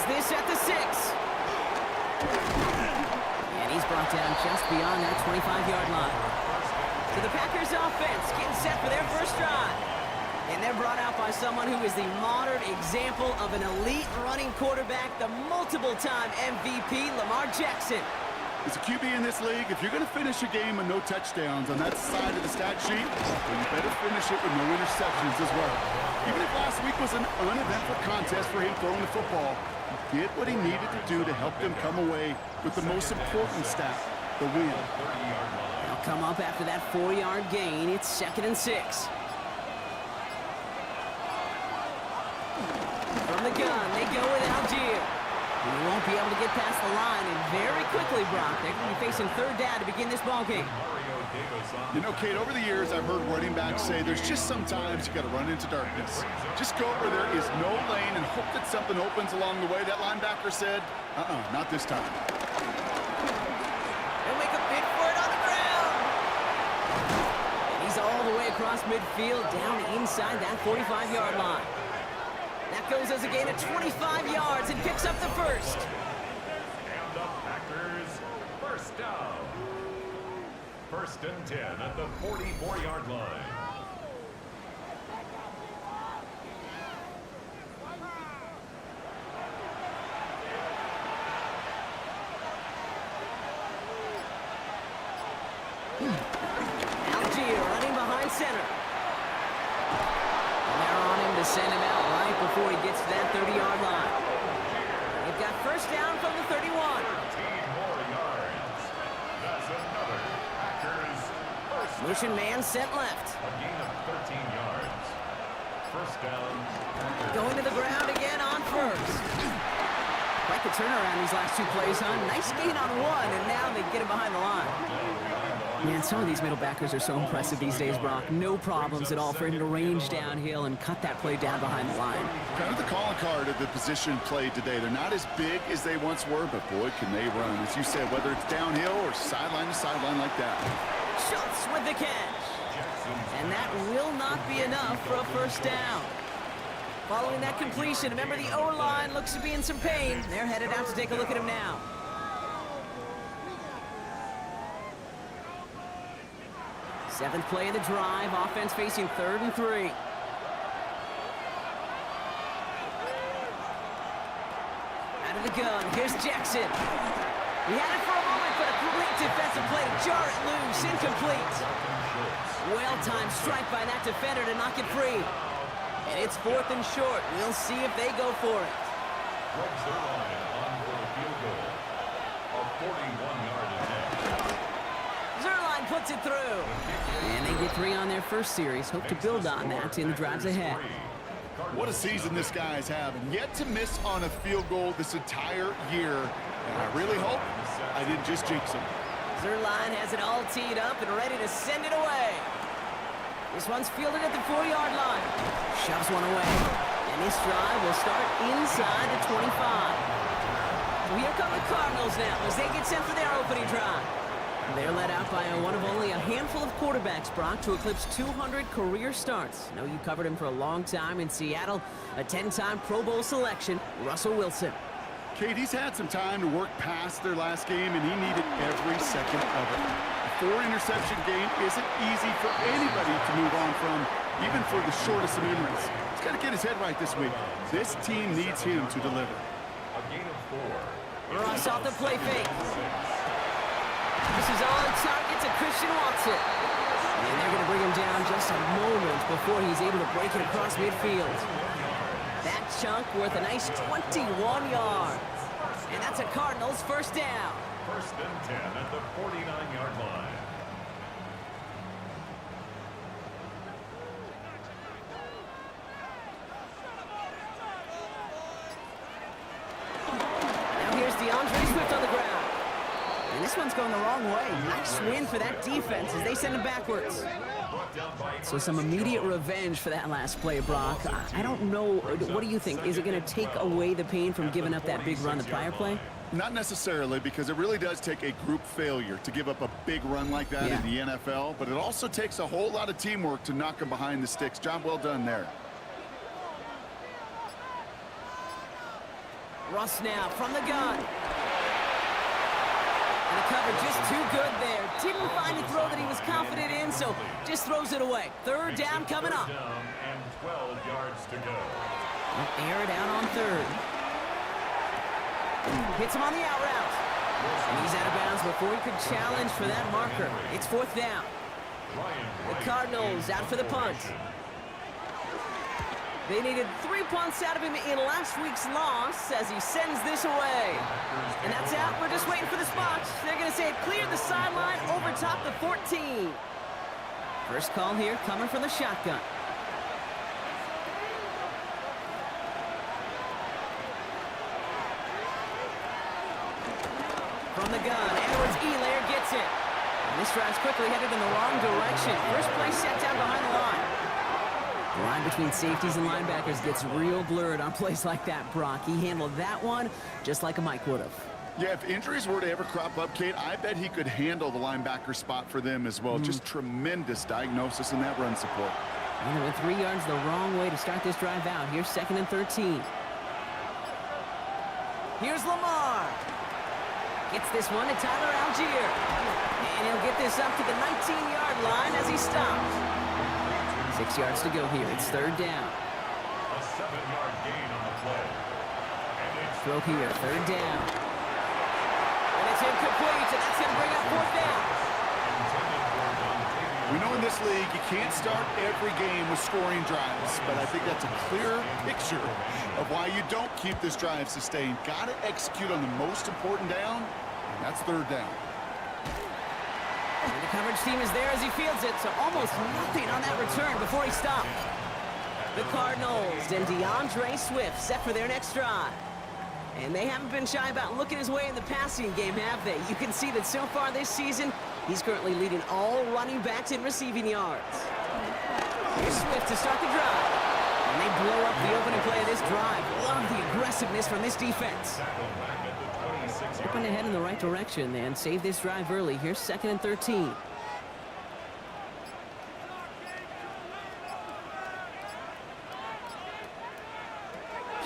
This at the 6. And he's brought down just beyond that 25-yard line. So the Packers offense getting set for their first drive. And they're brought out by someone who is the modern example of an elite running quarterback, the multiple-time MVP, Lamar Jackson. As a QB in this league, if you're going to finish a game with no touchdowns on that side of the stat sheet, then you better finish it with no interceptions as well. Even if last week was an uneventful contest for him throwing the football, he did what he needed to do to help them come away with the most important stat, the win. They'll come up after that 4-yard gain. It's 2nd and 6. From the gun, they go with Algier. He won't be able to get past the line, and very quickly, Brock, they're going to be facing 3rd down to begin this ballgame. You know, Kate, over the years, I've heard running backs say there's just sometimes you got to run into darkness. Just go where there is no lane and hope that something opens along the way. That linebacker said, not this time. They'll make a bid for it on the ground. And he's all the way across midfield, down inside that 45-yard line. That goes as a gain of 25 yards and picks up the first. And the Packers first down. 1st and 10 at the 44-yard line. Algier running behind center. And they're on him to send him out right before he gets to that 30-yard line. They've got first down from the 31. 13 more yards. That's another Packers first down. Motion man sent left. A gain of 13 yards. First down. Packers. Going to the ground again on first. Quite the turnaround these last 2 plays, huh? Nice gain on 1, and now they get him behind the line. Man, some of these middle backers are so impressive these days, Brock. No problems at all for him to range downhill and cut that play down behind the line. Kind of the calling card of the position played today. They're not as big as they once were, but boy, can they run. As you said, whether it's downhill or sideline to sideline like that. Schultz with the catch. And that will not be enough for a first down. Following that completion, remember the O-line looks to be in some pain. They're headed out to take a look at him now. Seventh play of the drive, offense facing 3rd and 3. Out of the gun, here's Jackson. He had it for a moment, but a great defensive play to jar it loose, incomplete. Well-timed strike by that defender to knock it free. And it's 4th and short. We'll see if they go for it. Zerline puts it through. And they get 3 on their first series. Hope to build on that in the drives ahead. What a season this guy's having. Yet to miss on a field goal this entire year. And I really hope I didn't just jinx him. Zerline has it all teed up and ready to send it away. This one's fielded at the 4-yard line. Shoves one away. And this drive will start inside the 25. So here come the Cardinals now as they get set for their opening drive. They're led out by one of only a handful of quarterbacks, Brock, to eclipse 200 career starts. I know you covered him for a long time in Seattle. A 10-time Pro Bowl selection, Russell Wilson. Kate, he's had some time to work past their last game, and he needed every second of it. A 4-interception game isn't easy for anybody to move on from, even for the shortest of memories. He's got to get his head right this week. This team needs him to deliver. A gain of 4. Ross off the play fake. This is on target to Christian Watson. And they're going to bring him down just a moment before he's able to break it across midfield. That chunk worth a nice 21 yards. And that's a Cardinals first down. 1st and 10 at the 49-yard line. Now here's DeAndre Swift on the ground. And this one's going the wrong way. Nice win for that defense as they send him backwards. So some immediate revenge for that last play, Brock. I don't know. What do you think? Is it going to take away the pain from giving up that big run the prior play? Not necessarily, because it really does take a group failure to give up a big run like that in the NFL, but it also takes a whole lot of teamwork to knock them behind the sticks. Job well done there. Russ now from the gun. And the cover just too good there. Didn't find a throw that he was confident in, so just throws it away. 3rd down coming up. And 12 yards to go. Air it out on 3rd. Hits him on the out route. And he's out of bounds before he could challenge for that marker. It's 4th down. The Cardinals out for the punt. They needed 3 punts out of him in last week's loss as he sends this away. And that's out. We're just waiting for the spot. They're going to say it cleared the sideline over top the 14. First call here coming from the shotgun. From the gun, Edwards-Helaire gets it. And this drive's quickly headed in the wrong direction. First play set down behind the line. The line between safeties and linebackers gets real blurred on plays like that, Brock. He handled that one just like a Mike would have. Yeah, if injuries were to ever crop up, Kate, I bet he could handle the linebacker spot for them as well. Just tremendous diagnosis in that run support. And they went 3 yards the wrong way to start this drive out. Here's 2nd and 13. Here's Lamar. Gets this one to Tyler Algier. And he'll get this up to the 19-yard line as he stops. 6 yards to go here. It's 3rd down. A 7-yard gain on the play. Throw here, 3rd down. And it's incomplete, and that's going to bring up 4th down. We know in this league you can't start every game with scoring drives, but I think that's a clear picture of why you don't keep this drive sustained. Got to execute on the most important down, and that's 3rd down. And the coverage team is there as he fields it, so almost nothing on that return before he stopped. The Cardinals and DeAndre Swift set for their next drive. And they haven't been shy about looking his way in the passing game, have they? You can see that so far this season, he's currently leading all running backs in receiving yards. Here's Swift to start the drive. And they blow up the opening play of this drive. Love the aggressiveness from this defense. Open ahead in the right direction and save this drive early. Here's 2nd and 13.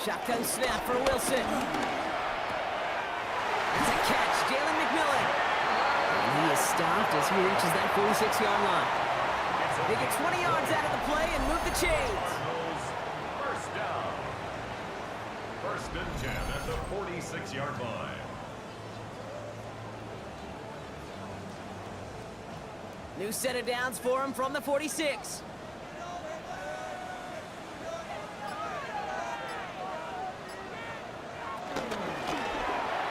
Shotgun snap for Wilson. That's a catch, Jalen McMillan. And he is stopped as he reaches that 46-yard line. They get 20 yards out of the play and move the chains. First and 10 at the 46-yard line. New set of downs for him from the 46.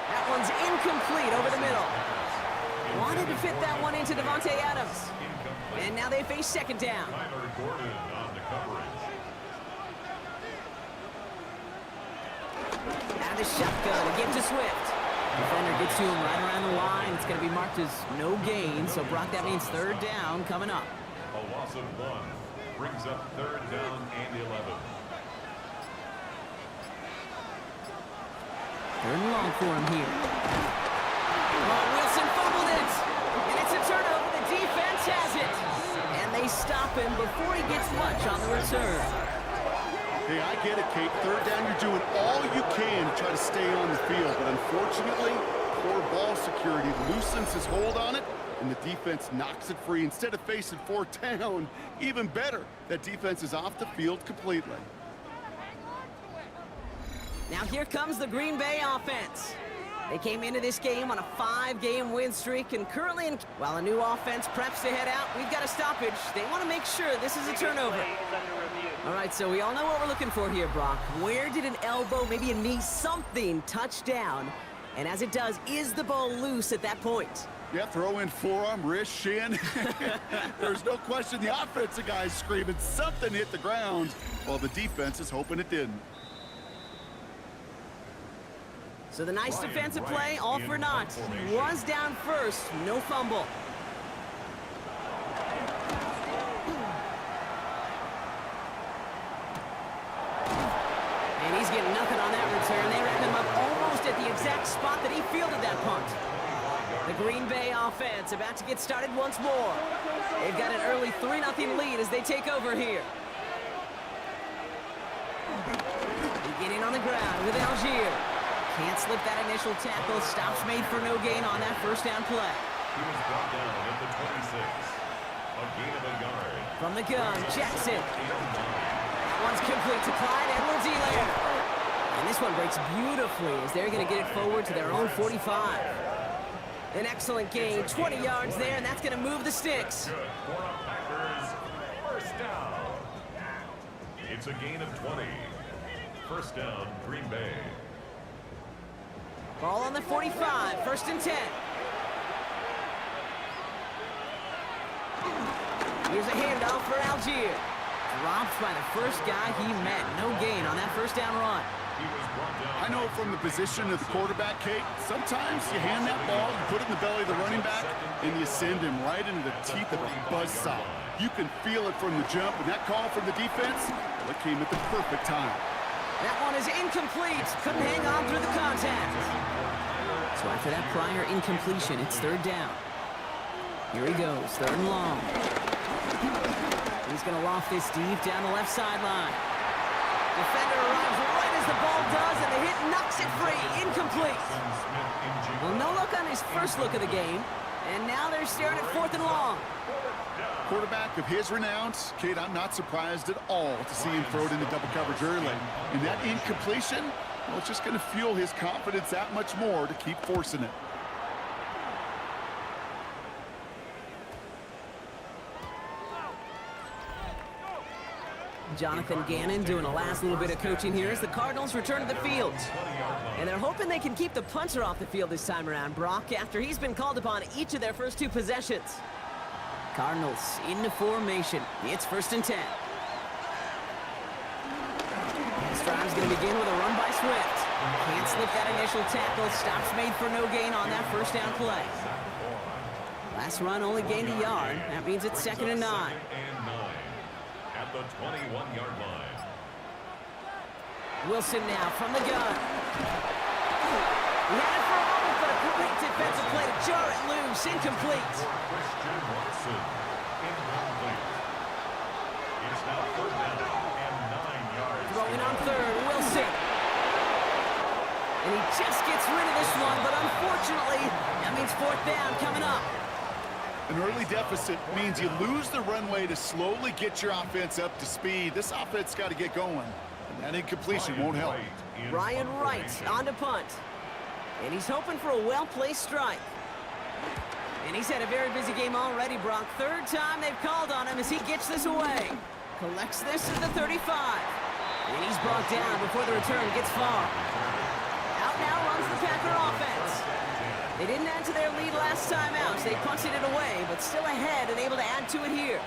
That one's incomplete over the middle. Wanted to fit that one into Devontae Adams. And now they face second down. Tyler Gordon on the coverage. Out of the shotgun, a give to Swift. Defender gets to him right around the line. It's going to be marked as no gain. So, Brock, that means third down coming up. A loss of 1 brings up third down and 11. Third and long for him here. Oh, Wilson fumbled it. And it's a turnover. The defense has it. And they stop him before he gets much on the return. Hey, I get it, Kate. Third down, you're doing all you can to try to stay on the field. But unfortunately, poor ball security loosens his hold on it, and the defense knocks it free. Instead of facing fourth down, even better, that defense is off the field completely. Now here comes the Green Bay offense. They came into this game on a 5-game win streak, and currently, while a new offense preps to head out, we've got a stoppage. They want to make sure this is a turnover. All right, so we all know what we're looking for here, Brock. Where did an elbow, maybe a knee, something touch down? And as it does, is the ball loose at that point? Yeah, throw in forearm, wrist, shin. There's no question the offensive guy's screaming something hit the ground, while the defense is hoping it didn't. So the nice defensive play, all for naught. He was down first, no fumble. And he's getting nothing on that return. They wrap him up almost at the exact spot that he fielded that punt. The Green Bay offense about to get started once more. They've got an early 3-0 lead as they take over here. Beginning on the ground with Algier. Can't slip that initial tackle. Stops made for no gain on that first down play. He was brought down at the 26. A gain of a yard. From the gun, Jackson. That one's complete to Clyde Edwards-Helaire. And this one breaks beautifully as they're going to get it forward to their own 45. An excellent gain, 20 yards there, and that's going to move the sticks. Good for the Packers. First down. It's a gain of 20. First down, Green Bay. Ball on the 45, first and 10. Here's a handoff for Algier. Dropped by the first guy he met. No gain on that first down run. I know from the position of the quarterback, Kate, sometimes you hand that ball, you put it in the belly of the running back, and you send him right into the teeth of a buzzsaw. You can feel it from the jump, and that call from the defense, well, it came at the perfect time. That one is incomplete. Couldn't hang on through the contact. So after that prior incompletion, it's third down. Here he goes, third and long. He's going to loft this deep down the left sideline. Defender arrives right as the ball does, and the hit knocks it free. Incomplete. Well, no look on his first look of the game, and now they're staring at fourth and long. Quarterback of his renown, Kate, I'm not surprised at all to see him throw it into double coverage early. And that incompletion, well, it's just going to fuel his confidence that much more to keep forcing it. Jonathan Gannon doing a last little bit of coaching here as the Cardinals return to the field. And they're hoping they can keep the punter off the field this time around, Brock, after he's been called upon each of their first 2 possessions. Cardinals into formation. It's first and 10. This drive's going to begin with a run by Swift. Can't slip that initial tackle. Stops made for no gain on that first down play. Last run only gained a yard. That means it's second and 9. At the 21-yard line. Wilson now from the gun. He had it for a moment, but a great defensive play to jar it loose. Incomplete. Christian Watson, incomplete. It's now third down and 9 yards. Throwing on third, Wilson. And he just gets rid of this one, but unfortunately, that means fourth down coming up. An early deficit means you lose the runway to slowly get your offense up to speed. This offense got to get going. That incompletion won't help. Ryan Wright on to punt. And he's hoping for a well-placed strike. And he's had a very busy game already, Brock. Third time they've called on him as he gets this away. Collects this at the 35. And he's brought down before the return gets far. Out now runs the Packer offense. They didn't add to their lead last time out, so they punted it away, but still ahead and able to add to it here.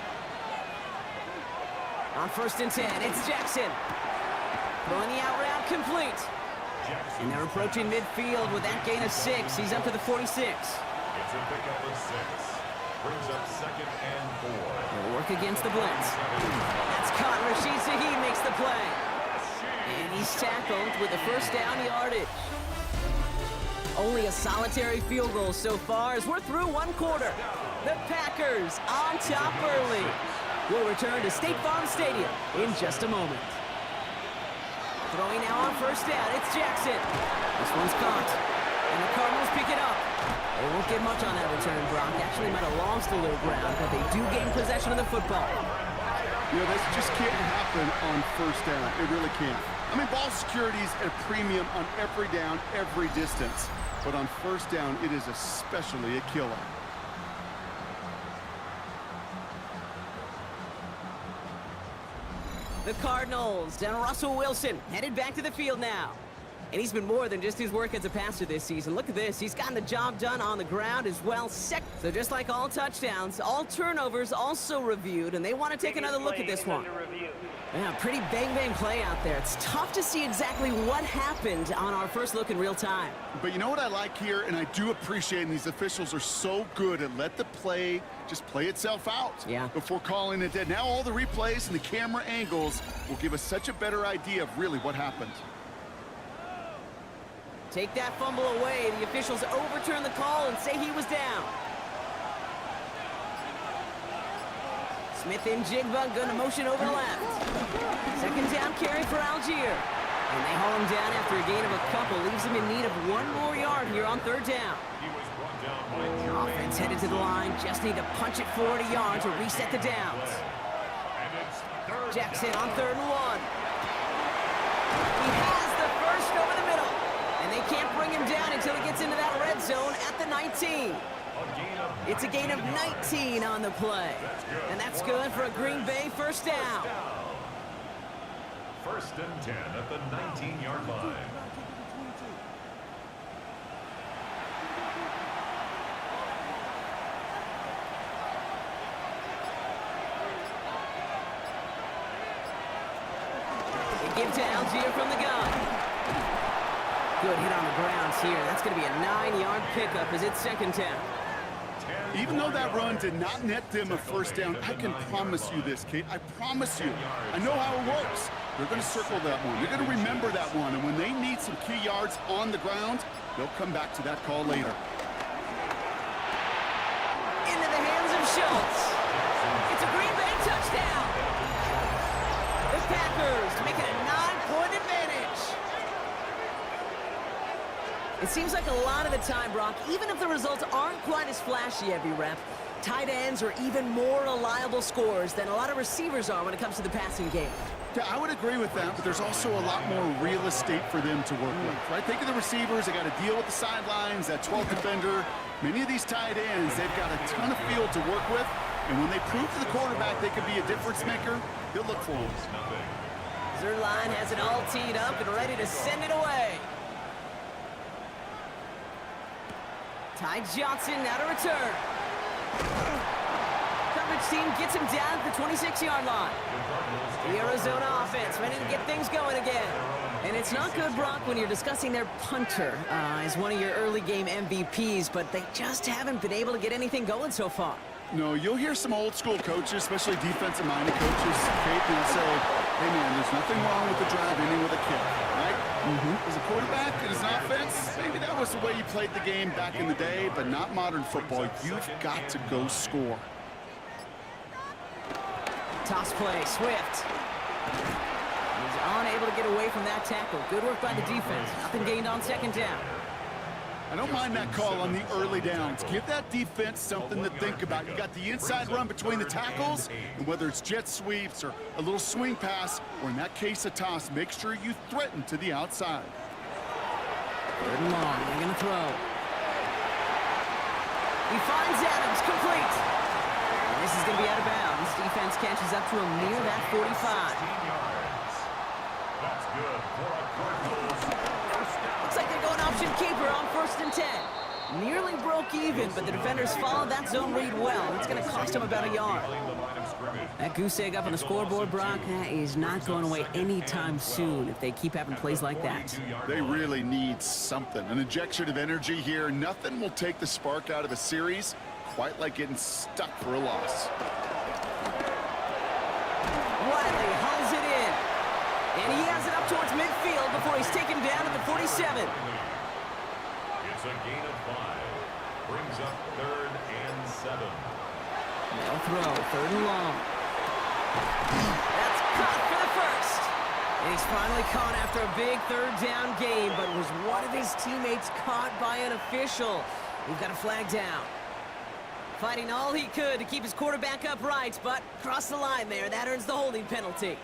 On 1st and 10, it's Jackson. Throwing the out route complete. And they're approaching midfield with that gain of 6. He's up to the 46. It's a pickup of 6. Brings up 2nd and 4. They'll work against the blitz. That's caught. Rashid Shaheed makes the play. And he's tackled with the 1st down yardage. Only a solitary field goal so far as we're through 1 quarter. The Packers on top early. We'll return to State Farm Stadium in just a moment. Throwing now on 1st down, it's Jackson. This one's caught. And the Cardinals pick it up. They won't get much on that return, Brock. Actually might have lost a little ground, but they do gain possession of the football. You know, this just can't happen on 1st down. It really can't. I mean, ball security's at a premium on every down, every distance. But on 1st down, it is especially a killer. The Cardinals and Russell Wilson headed back to the field now. And he's been more than just his work as a passer this season. Look at this. He's gotten the job done on the ground as well. So just like all touchdowns, all turnovers also reviewed, and they want to take another look at this one. Yeah, pretty bang-bang play out there. It's tough to see exactly what happened on our first look in real time. But you know what I like here, and I do appreciate, and these officials are so good at let the play just play itself out before calling it dead. Now all the replays and the camera angles will give us such a better idea of really what happened. Take that fumble away. The officials overturn the call and say he was down. Smith and Jigba going to motion over left. 2nd down carry for Algier. And they haul him down after a gain of a couple. Leaves him in need of 1 more yard here on 3rd down. Offense headed to the line. Just need to punch it 40 yards to reset the downs. Jackson on 3rd and 1. He has the 1st over the middle. And they can't bring him down until he gets into that red zone at the 19. It's a gain of 19 on the play. And that's good for a Green Bay 1st down. 1st and 10 at the 19-yard line. They give to Algier from the gun. Good hit on the grounds here. That's going to be a 9-yard pickup as it's 2nd down. Even though that run did not net them a 1st down, I can promise you this, Kate. I promise you. I know how it works. They're going to circle that one. They're going to remember that one. And when they need some key yards on the ground, they'll come back to that call later. Into the hands of Schultz. It's a Green Bay touchdown. The Packers make it a 9-point advantage. It seems like a lot of the time, Brock, even if the results aren't quite as flashy every rep, tight ends are even more reliable scorers than a lot of receivers are when it comes to the passing game. Yeah, I would agree with that, but there's also a lot more real estate for them to work with, right? Think of the receivers. They got to deal with the sidelines, that 12th defender. Many of these tight ends, they've got a ton of field to work with, and when they prove to the quarterback they could be a difference maker, he'll look for them. Zerline has it all teed up and ready to send it away. Ty Johnson now to return. Coverage team gets him down at the 26-yard line. The Arizona offense ready to get things going again. And it's not good, Brock, when you're discussing their punter as one of your early game MVPs, but they just haven't been able to get anything going so far. No, you'll hear some old school coaches, especially defensive-minded coaches, Kate, and say, hey, man, there's nothing wrong with the drive ending with a kick, right? As a quarterback and as an offense, maybe that was the way you played the game back in the day, but not modern football. You've got to go score. Toss play, Swift. He's unable to get away from that tackle. Good work by the defense. Nothing gained on 2nd down. I don't mind that call on the early downs. Give that defense something to think about. You got the inside run between the tackles, and whether it's jet sweeps or a little swing pass, or in that case a toss, make sure you threaten to the outside. Third and long, they're going to throw. He finds Adams, complete. And this is going to be out of bounds. Defense catches up to him near that 45. That's good for a Cardinals first down. Looks like they're going option keeper on 1st and 10. Nearly broke even, but the defenders followed that zone read well. It's going to cost them about a yard. That goose egg up on the scoreboard, Brock, that is not going away anytime soon if they keep having plays like that. They really need something. An injection of energy here. Nothing will take the spark out of a series quite like getting stuck for a loss. Riley hauls it in. And he has it up towards midfield before he's taken down at the 47. It's a gain of 5. Brings up 3rd and 7. They'll throw, 3rd and long. That's caught for the first. And he's finally caught after a big 3rd down game, but was one of his teammates caught by an official. We've got a flag down. Fighting all he could to keep his quarterback upright, but crossed the line there. That earns the holding penalty.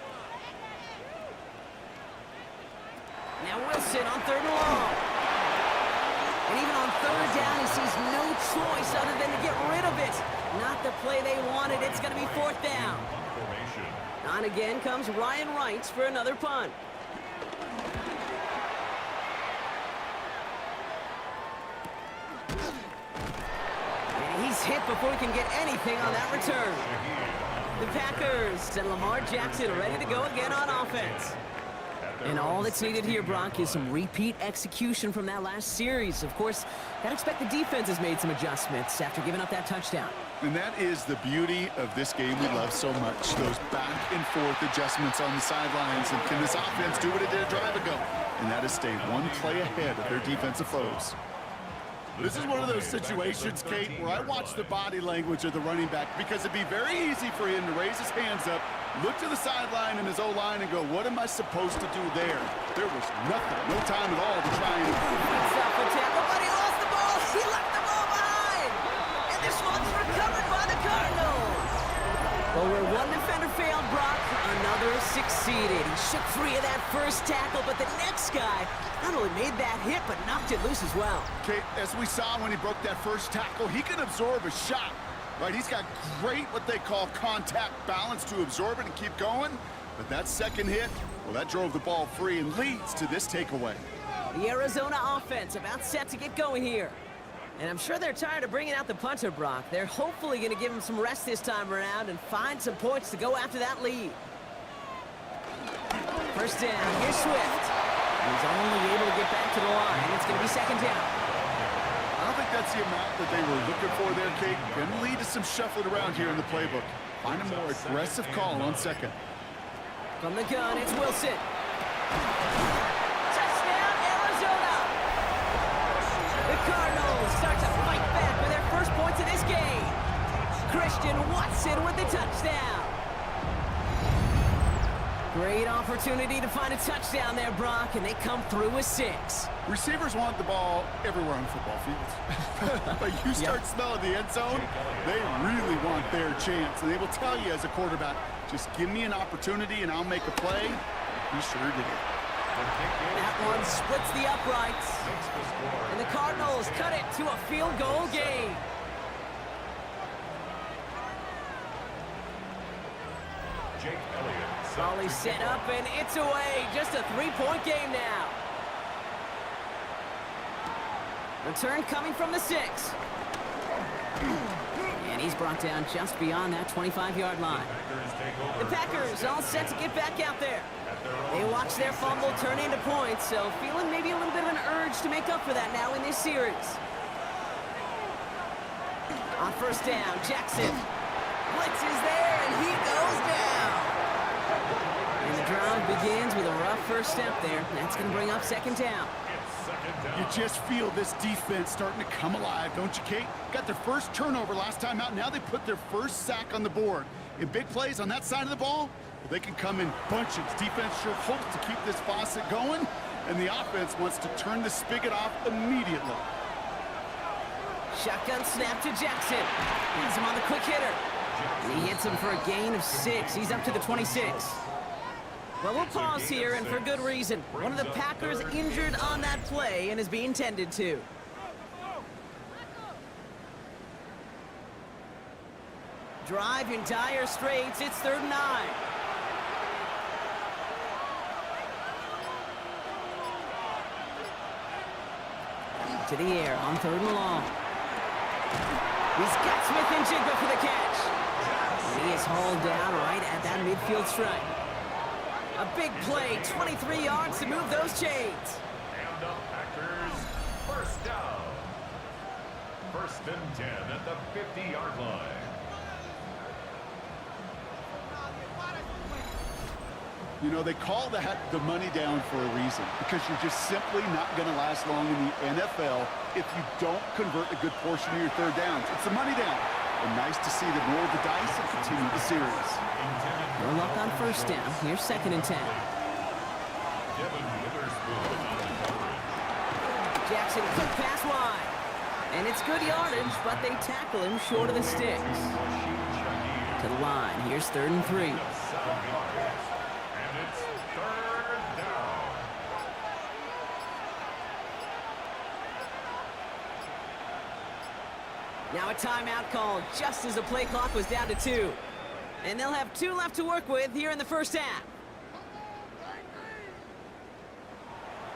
Now Wilson on 3rd and long. And even on 3rd down, he sees no choice other than to get rid of it. Not the play they wanted. It's going to be 4th down. On again comes Ryan Wright for another punt. And he's hit before he can get anything on that return. The Packers and Lamar Jackson ready to go again on offense. And all that's needed here, Brock, is some repeat execution from that last series. Of course, gotta expect the defense has made some adjustments after giving up that touchdown. And that is the beauty of this game we love so much. Those back and forth adjustments on the sidelines. And can this offense do what it did a drive ago? And that is stay one play ahead of their defensive foes. This is one of those situations, Kate, where I watch the body language of the running back because it'd be very easy for him to raise his hands up, look to the sideline and his O-line and go, what am I supposed to do there? There was nothing, no time at all to try and... It's up for tackle, but he lost the ball. He left the ball behind. And this one's recovered by the Cardinals. Well, where one defender failed, Brock, another succeeded. He shook free of that first tackle, but the next guy not only made that hit, but knocked it loose as well. Kate, as we saw when he broke that first tackle, he can absorb a shot. Right, he's got great, what they call contact balance to absorb it and keep going. But that second hit, well, that drove the ball free and leads to this takeaway. The Arizona offense about set to get going here. And I'm sure they're tired of bringing out the punter, Brock. They're hopefully going to give him some rest this time around and find some points to go after that lead. First down, here's Swift. He's only able to get back to the line. It's going to be 2nd down. I don't think that's the amount that they were looking for there, Kate. Going to lead to some shuffling around here in the playbook. Find a more aggressive call on 2nd. From the gun, it's Wilson. Touchdown, Arizona! The Cardinals start to fight back for their first points of this game. Christian Watson with the touchdown. Great opportunity to find a touchdown there, Brock, and they come through with 6. Receivers want the ball everywhere on football fields. But you start smelling the end zone, they really want their chance. And they will tell you as a quarterback, just give me an opportunity and I'll make a play. He sure did. That one splits the uprights. And the Cardinals cut it to a field goal game. Volley set up, and it's away. Just a 3-point game now. Return coming from the 6. And he's brought down just beyond that 25-yard line. The Packers all set to get back out there. They watch their fumble turn into points, so feeling maybe a little bit of an urge to make up for that now in this series. On first down, Jackson. Blitz is there, and he goes down. And the drive begins with a rough first step there. That's going to bring up 2nd down. You just feel this defense starting to come alive, don't you, Kate? Got their first turnover last time out. Now they put their first sack on the board. In big plays on that side of the ball, well, they can come in bunches. Defense sure hopes to keep this faucet going, and the offense wants to turn the spigot off immediately. Shotgun snap to Jackson. He's him on the quick hitter. And he hits him for a gain of 6. He's up to the 26. Well, we'll pause here, and for good reason. One of the Packers injured on that play and is being tended to. Drive in dire straits. It's 3rd and 9. To the air on 3rd and long. He's got Smith and Jigba for the catch. And he is hauled down right at that midfield stripe. A big play, 23 yards to move those chains. And the Packers, first down. 1st and 10 at the 50-yard line. You know, they call that the money down for a reason, because you're just simply not going to last long in the NFL if you don't convert a good portion of your 3rd downs. It's the money down. And nice to see them roll the dice and continue the series. No luck on 1st down. Here's 2nd and 10. Jackson, quick pass wide. And it's good yardage, but they tackle him short of the sticks. To the line. Here's 3rd and 3. Now a timeout called just as the play clock was down to 2. And they'll have 2 left to work with here in the 1st half.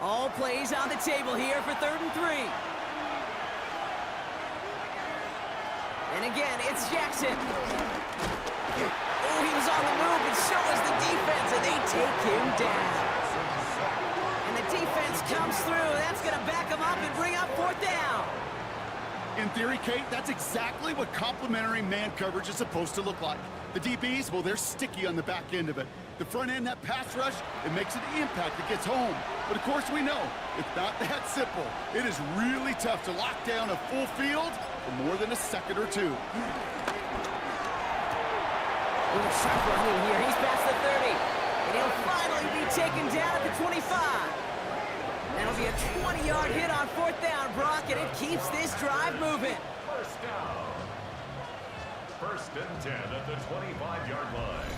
All plays on the table here for 3rd and 3. And again, it's Jackson. Oh, he was on the move, and so was the defense, and they take him down. And the defense comes through. That's going to back him up and bring up 4th down. In theory, Kate, that's exactly what complementary man coverage is supposed to look like. The DBs, well, they're sticky on the back end of it. The front end, that pass rush, it makes an impact that gets home. But of course we know, it's not that simple. It is really tough to lock down a full field for more than a second or 2. Little sharp running here. He's past the 30. And he'll finally be taken down at the 25. That'll be a 20-yard hit on 4th down, Brock, and it keeps this drive moving. First down. 1st and 10 at the 25-yard line.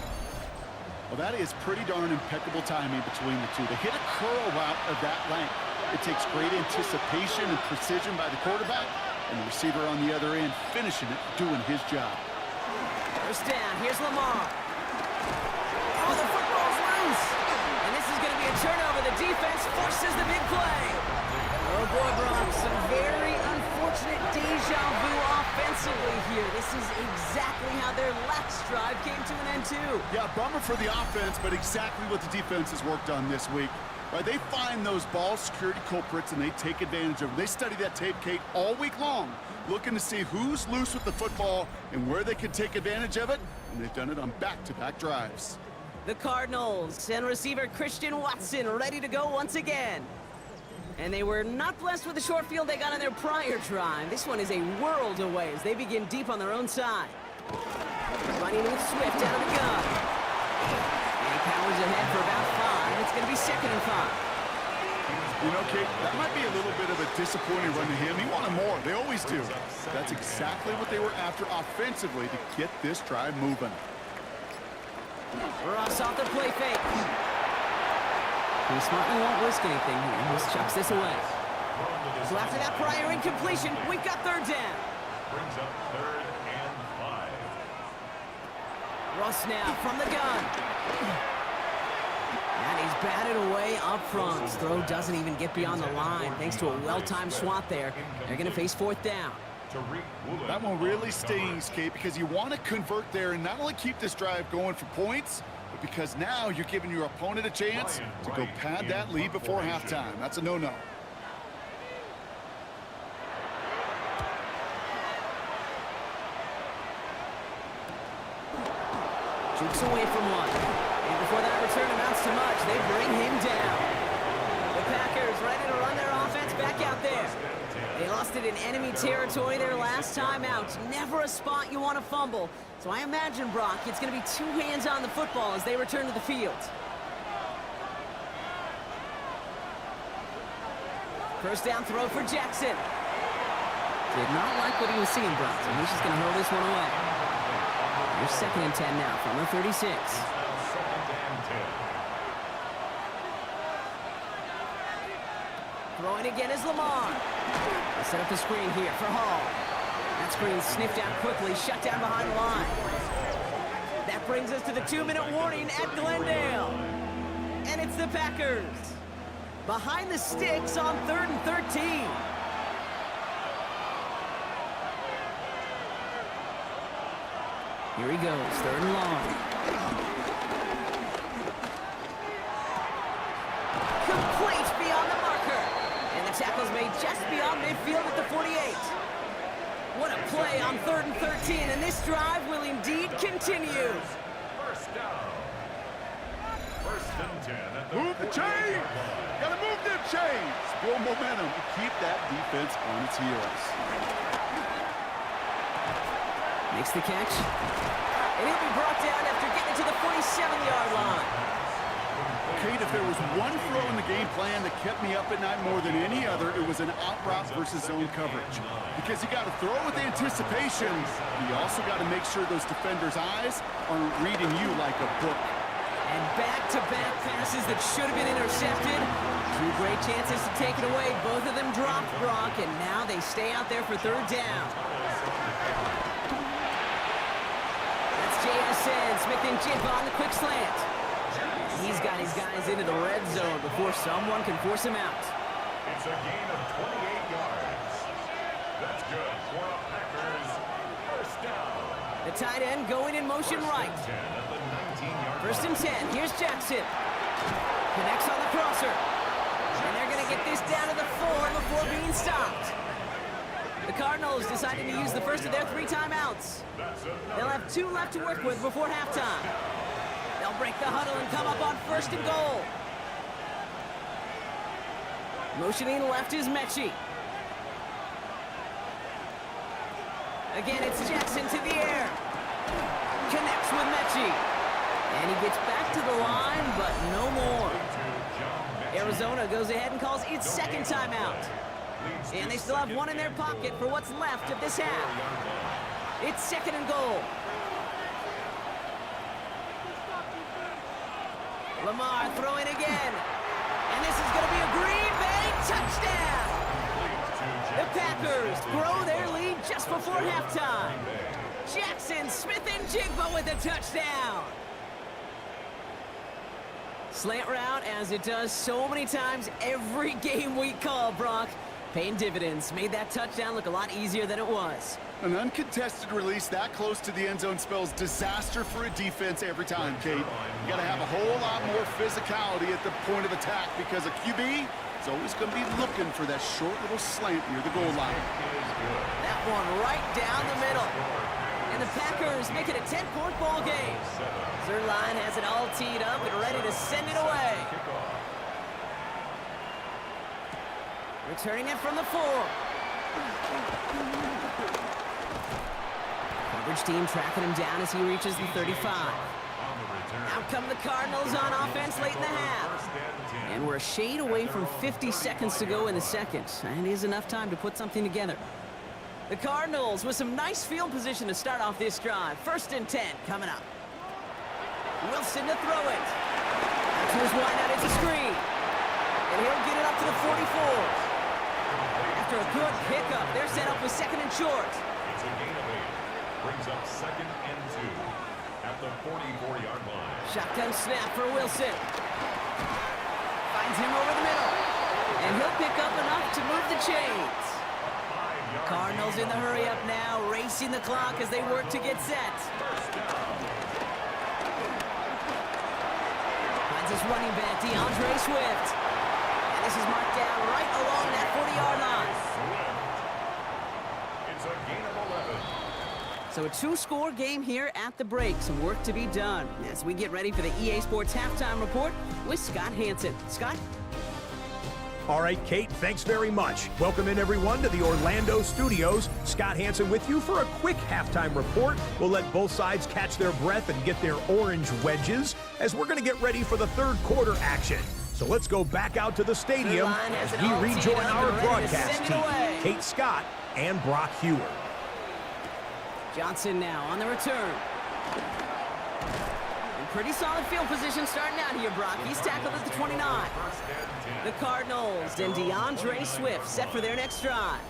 Well, that is pretty darn impeccable timing between the two. To hit a curl route of that length, it takes great anticipation and precision by the quarterback, and the receiver on the other end finishing it, doing his job. 1st down. Here's Lamar. Oh, the football's loose. And this is going to be a turnover. The defense forces the big play. Oh, boy, Brock, some very unfortunate deja vu offensively here. This is exactly how their last drive came to an end, too. Yeah, bummer for the offense, but exactly what the defense has worked on this week. Right, they find those ball security culprits, and they take advantage of them. They study that tape, Kate, all week long, looking to see who's loose with the football and where they can take advantage of it, and they've done it on back-to-back drives. The Cardinals and receiver Christian Watson ready to go once again. And they were not blessed with the short field they got on their prior drive. This one is a world away as they begin deep on their own side. Running with Swift out of the gun. And he powers ahead for about 5. It's going to be 2nd and 5. You know, Kate, that might be a little bit of a disappointing run to him. He wanted more. They always do. That's exactly what they were after offensively to get this drive moving. Ross off the play fake. He smartly won't risk anything here. He just chucks this away. So after that prior incompletion, we've got 3rd down. Brings up 3rd and 5. Russ now from the gun. And he's batted away up front. His throw doesn't even get beyond the line thanks to a well-timed swat there. They're going to face 4th down. That one really stings, Kate, because you want to convert there and not only keep this drive going for points, but because now you're giving your opponent a chance to go pad that lead before halftime. That's a no-no. Jukes away from one. And before that return amounts to much, they bring him down. The Packers ready to run their offense back out there. They lost it in enemy territory their last time out. Never a spot you want to fumble. So I imagine, Brock, it's going to be 2 hands on the football as they return to the field. First down throw for Jackson. Did not like what he was seeing, Bronson. He's just going to hurl this one away. Here's 2nd and 10 now from the 36. Throwing again is Lamar. They'll set up the screen here for Hall. That screen sniffed out quickly, shut down behind the line. That brings us to the 2-minute warning at Glendale. And it's the Packers. Behind the sticks on 3rd and 13. Here he goes, 3rd and long. Complete beyond the marker. And the tackle's made just beyond midfield at the 48. What a play on 3rd and 13, and this drive will indeed continue. First down. 1st and 10 at the Move the chains! Gotta move them chains! Build momentum and keep that defense on its heels. Makes the catch. And he'll be brought down after getting to the 47-yard line. Kate, if there was one throw in the game plan that kept me up at night more than any other, it was an out route versus zone coverage. Because you got to throw with anticipation, but you also got to make sure those defenders' eyes aren't reading you like a book. And back-to-back passes that should have been intercepted. 2 great chances to take it away. Both of them dropped, Brock, and now they stay out there for 3rd down. That's JSN. Smith and Jigba on the quick slant. He's got his guys into the red zone before someone can force him out. It's a gain of 28 yards. That's good for a Packers 1st down. The tight end going in motion right. 10 at the 19-yard 1st and 10. Here's Jackson. Connects on the crosser. And they're going to get this down to the 4 before being stopped. The Cardinals decided to use the first of their 3 timeouts. They'll have 2 left to work with before halftime. They'll break the huddle and come up on 1st and goal. Motioning left is Mechie. Again, it's Jackson to the air. Connects with Mechie. And he gets back to the line, but no more. Arizona goes ahead and calls its 2nd timeout. And they still have 1 in their pocket for what's left of this half. It's 2nd and goal. Lamar throwing again. And this is going to be a Green Bay touchdown. The Packers grow their lead just before halftime. Jackson, Smith, and Jigba with a touchdown. Slant route, as it does so many times every game we call, Brock. Paying dividends. Made that touchdown look a lot easier than it was. An uncontested release that close to the end zone spells disaster for a defense every time, Kate. You got to have a whole lot more physicality at the point of attack because a QB is always going to be looking for that short little slant near the goal line. That one right down the middle. And the Packers make it a 10-point ball game. Zerline has it all teed up and ready to send it away. Returning it from the 4. Coverage team tracking him down as he reaches the 35. Out come the Cardinals on offense late in the half. And we're a shade away from 50 seconds to go in the second. And it is enough time to put something together. The Cardinals with some nice field position to start off this drive. 1st and 10 coming up. Wilson to throw it. To his wideout, it's a screen. And he'll get it up to the 44. After a good pickup, they're set up with 2nd and short. It's a gain of 8. Brings up 2nd and 2 at the 44-yard line. Shotgun snap for Wilson. Finds him over the middle. And he'll pick up enough to move the chains. Cardinals in the hurry up now, racing the clock as they work to get set. Finds his running back, DeAndre Swift. And this is marked down right along that 40-yard line. It's a gain of 11. So a 2-score game here at the break. Some work to be done as we get ready for the EA Sports Halftime Report with Scott Hansen. Scott? All right, Kate, thanks very much. Welcome in, everyone, to the Orlando studios. Scott Hansen with you for a quick halftime report. We'll let both sides catch their breath and get their orange wedges as we're going to get ready for the 3rd quarter action. So let's go back out to the stadium as we rejoin our broadcast team, Kate Scott and Brock Hewer. Johnson now on the return. In pretty solid field position starting out here, Brock. He's tackled at the 29. The Cardinals and DeAndre Swift set for their next drive.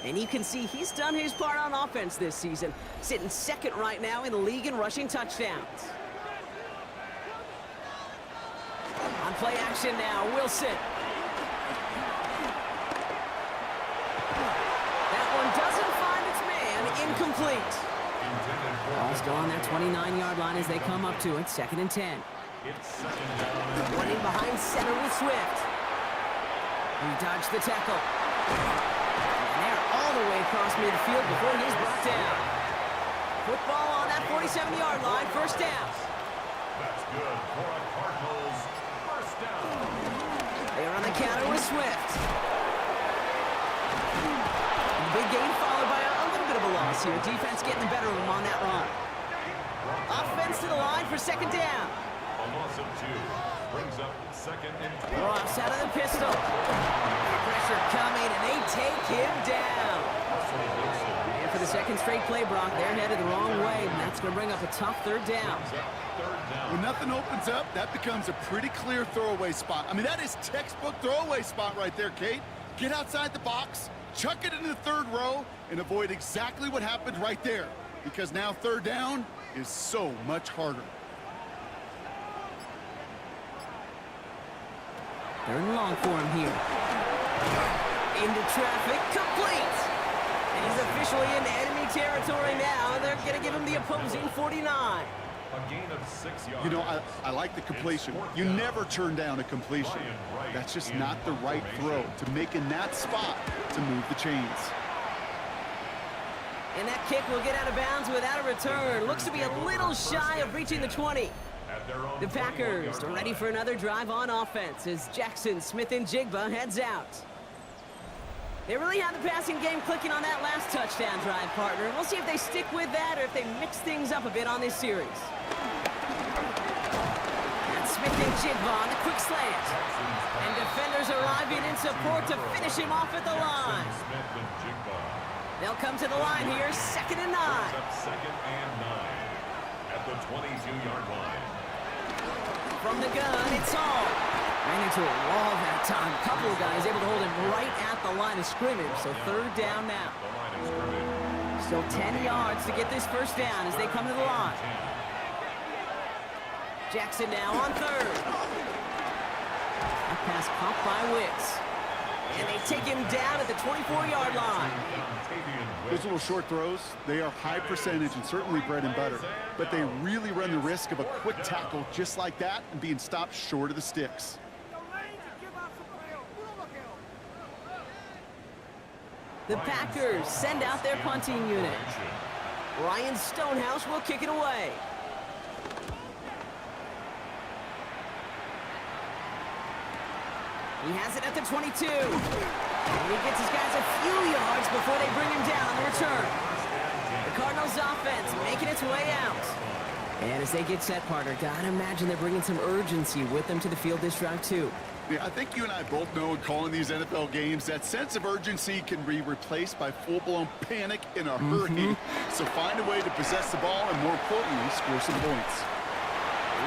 And you can see he's done his part on offense this season, sitting second right now in the league in rushing touchdowns. On play action now, Wilson. That one doesn't find its man, incomplete. Ball still on that 29-yard line as they come up to it, 2nd and 10. Running behind center with Swift. He dodged the tackle. And they're all the way across midfield before he's brought down. Football on that 47-yard line, 1st down. That's good for a Cardinals first down. They are on the counter with Swift. Big gain followed by a little bit of a loss here. Defense getting the better of them on that run. Offense to the line for 2nd down. A loss of 2 brings up 2nd and 10. Ross out of the pistol. Pressure coming, and they take him down. And for the 2nd straight play, Brock, they're headed the wrong way, and that's going to bring up a tough 3rd down. When nothing opens up, that becomes a pretty clear throwaway spot. I mean, that is textbook throwaway spot right there, Kate. Get outside the box, chuck it into the 3rd row, and avoid exactly what happened right there. Because now 3rd down is so much harder. 3rd and long for him here. Into traffic, complete. And he's officially in enemy territory now. They're going to give him the opposing 49. A gain of 6 yards. You know, I like the completion. You never turn down a completion. That's just not the right throw to make in that spot to move the chains. And that kick will get out of bounds without a return. Looks to be a little shy of reaching the 20. The Packers are ready for another drive on offense as Jackson, Smith, and Jigba heads out. They really had the passing game clicking on that last touchdown drive, partner. We'll see if they stick with that or if they mix things up a bit on this series. And Smith and Jigba on the quick slant. And defenders arriving in support to finish him off at the line. They'll come to the line here, 2nd and 9. 2nd and 9 at the 22-yard line. From the gun, it's all. Ran into a wall that time. A couple of guys able to hold him right at the line of scrimmage. So 3rd down now. Still 10 yards to get this 1st down as they come to the line. Jackson now on 3rd. That pass caught by Wicks. And they take him down at the 24-yard line. Those little short throws, they are high percentage and certainly bread and butter. But they really run the risk of a quick tackle just like that and being stopped short of the sticks. The Packers send out their punting unit. Ryan Stonehouse will kick it away. He has it at the 22. And he gets his guys a few yards before they bring him down on the return. The Cardinals offense making its way out. And as they get set, partner, gotta imagine they're bringing some urgency with them to the field this drive too. Yeah, I think you and I both know in calling these NFL games that sense of urgency can be replaced by full-blown panic in a hurry. So find a way to possess the ball and, more importantly, score some points.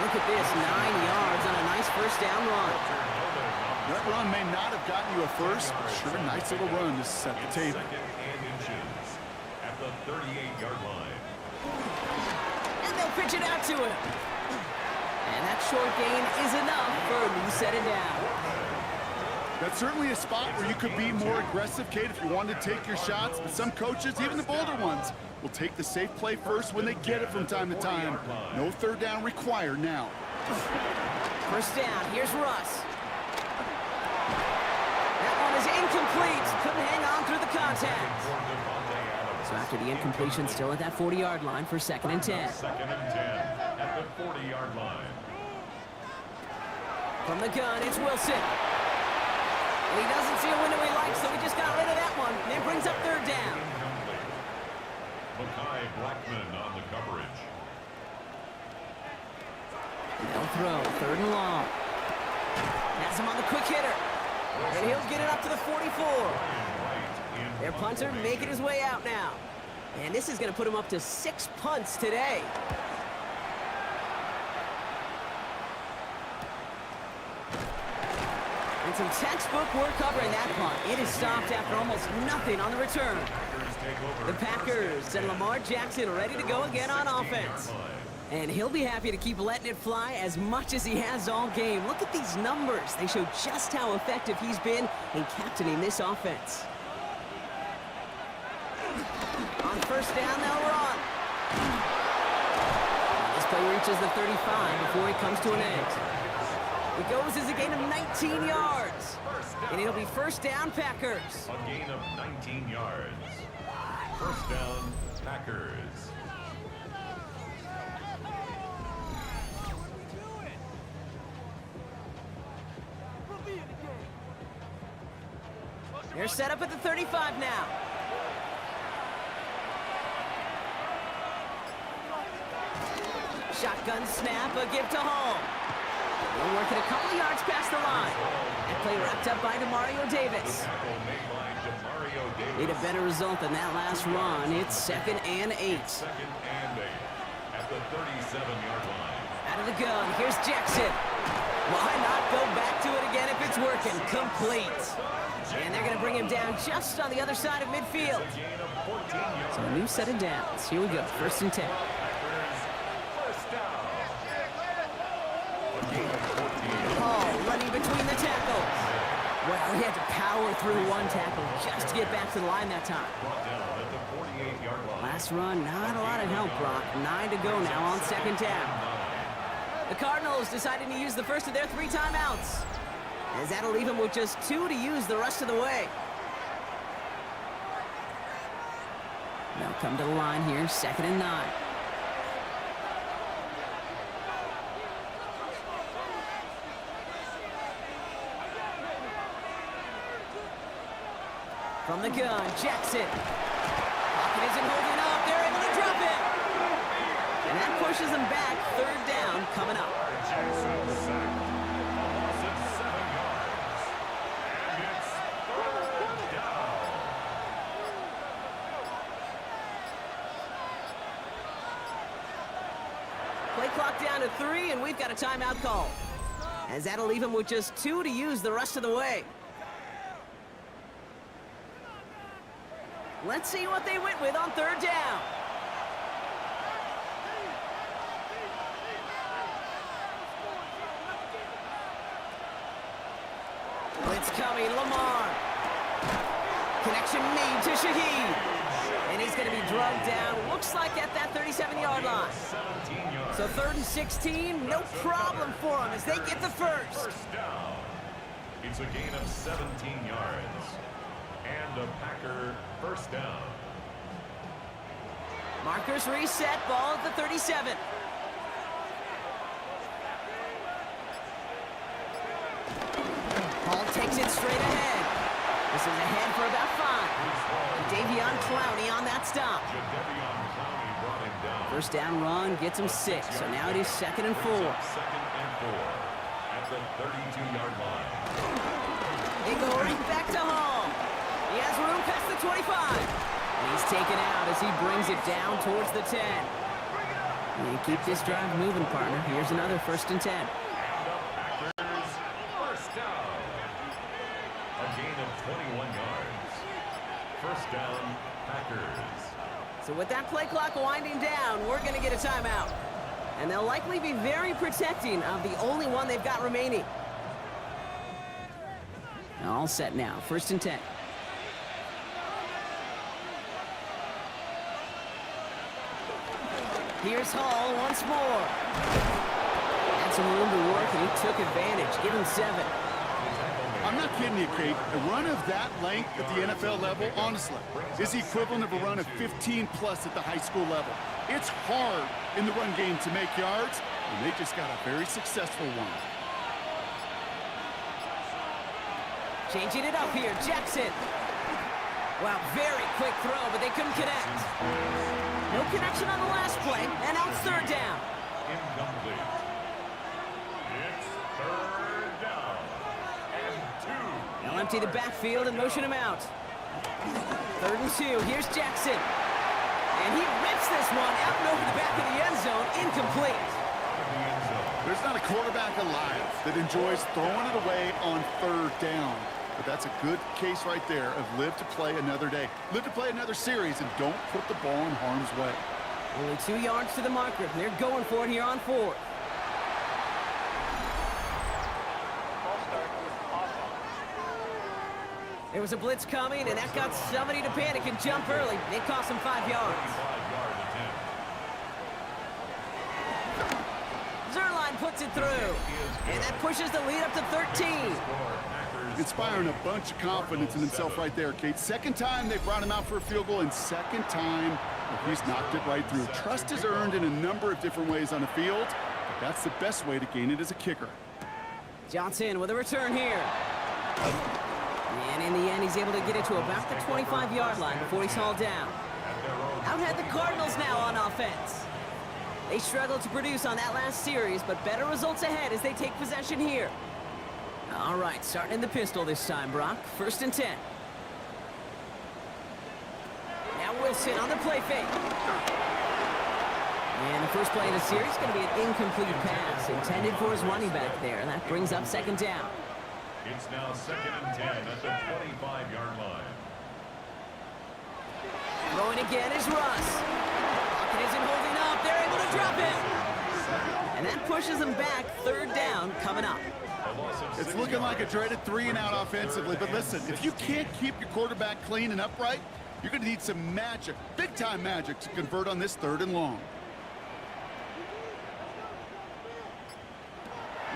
Look at this, 9 yards on a nice 1st down run. That run may not have gotten you a first, but sure, nice little run to set the table. 2nd and inches at the 38-yard line. And they'll pitch it out to him. And that short gain is enough for him to set it down. That's certainly a spot where you could be more aggressive, Kate, if you wanted to take your shots. But some coaches, even the bolder ones, will take the safe play first when they get it from time to time. No 3rd down required now. 1st down, here's Russ. That one is incomplete. Couldn't hang on through the contact. So after the incompletion, still at that 40-yard line for 2nd and 10. 2nd and 10 at the 40-yard line. From the gun, it's Wilson. And he doesn't see a window he likes, so he just got rid of that one. And it brings up 3rd down. Makai Blackman on the coverage. They'll throw, 3rd and long. Has him on the quick hitter. And he'll get it up to the 44. Their punter making his way out now. And this is going to put him up to 6 punts today. And some textbook work covering that punt. It is stopped after almost nothing on the return. The Packers send Lamar Jackson ready to go again on offense. And he'll be happy to keep letting it fly as much as he has all game. Look at these numbers. They show just how effective he's been in captaining this offense. On first down, they'll run. This play reaches the 35 before it comes to an end. It goes as a gain of 19 yards. And it'll be first down, Packers. A gain of 19 yards. First down, Packers. They're set up at the 35 now. Shotgun snap, a give to Hall. They'll work it a couple yards past the line. That play wrapped up by Mario Davis. Need a better result than that last run. It's 2nd and 8. Second and 8 at the 37-yard line. Out of the gun, here's Jackson. Why not go back to it again if it's working? Complete. And they're going to bring him down just on the other side of midfield. So a new set of downs. Here we go, 1st and 10. Hall running between the tackles. Well, he had to power through one tackle just to get back to the line that time. Last run, not a lot of help, Brock. 9 to go now on 2nd down. The Cardinals deciding to use the first of their 3 timeouts, as that'll leave them with just 2 to use the rest of the way. They'll come to the line here, 2nd and 9. From the gun, Jackson. Pocket isn't holding up. They're able to drop it. And that pushes them back. 3rd down coming up. Jackson sacked. A loss of 7 yards. And it's 3rd down. Play clock down to 3, and we've got a timeout call, as that'll leave them with just 2 to use the rest of the way. Let's see what they went with on 3rd down. Blitz coming, Lamar. Connection made to Shaheed. And he's going to be drugged down, looks like at that 37-yard line. So 3rd and 16, no problem for them as they get the first. First down. It's a gain of 17 yards. And a Packer first down. Markers reset, ball at the 37. Hall takes it straight ahead. This is ahead for about 5. Davion Clowney on that stop. First down run gets him 6, so now it is 2nd and 4. 2nd and 4 at the 32-yard line. They go right back to Hall. He has room past the 25. And he's taken out as he brings it down towards the 10. And you keep this drive moving, partner. Here's another 1st and 10. And the Packers first down. A gain of 21 yards. First down, Packers. So with that play clock winding down, we're going to get a timeout. And they'll likely be very protecting of the only one they've got remaining. All set now, 1st and 10. Here's Hall once more. Had some room to work, and he took advantage. Give him 7. I'm not kidding you, Kate. A run of that length at the NFL level, honestly, is the equivalent of a run of 15-plus at the high school level. It's hard in the run game to make yards, and they just got a very successful one. Changing it up here, Jackson. Wow, very quick throw, but they couldn't connect. No connection on the last play, and now it's 3rd down. Incomplete. It's 3rd down. They'll empty the backfield and motion him out. 3rd and 2. Here's Jackson. And he rips this one out and over the back of the end zone. Incomplete. There's not a quarterback alive that enjoys throwing it away on 3rd down. But that's a good case right there of live to play another day. Live to play another series and don't put the ball in harm's way. Only 2 yards to the marker. They're going for it here on 4th. There was a blitz coming, and that got somebody to panic and jump early. It cost him 5 yards. Zerline puts it through, and that pushes the lead up to 13. Inspiring a bunch of confidence in himself right there, Kate. 2nd time they brought him out for a field goal, and 2nd time he's knocked it right through. Trust is earned in a number of different ways on the field, but that's the best way to gain it as a kicker. Johnson with a return here. And in the end, he's able to get it to about the 25-yard line before he's hauled down. Out head the Cardinals now on offense. They struggled to produce on that last series, but better results ahead as they take possession here. All right, starting in the pistol this time, Brock. 1st and 10. Now Wilson on the play fake. And the first play of the series is going to be an incomplete pass intended for his running back there, and that brings up 2nd down. It's now 2nd and 10 at the 25-yard line. Throwing again is Russ. Pocket isn't holding up. They're able to drop him. And that pushes them back. 3rd down coming up. It's looking like a dreaded 3-and-out offensively, but listen, if you can't keep your quarterback clean and upright, you're going to need some magic, big-time magic, to convert on this 3rd and long.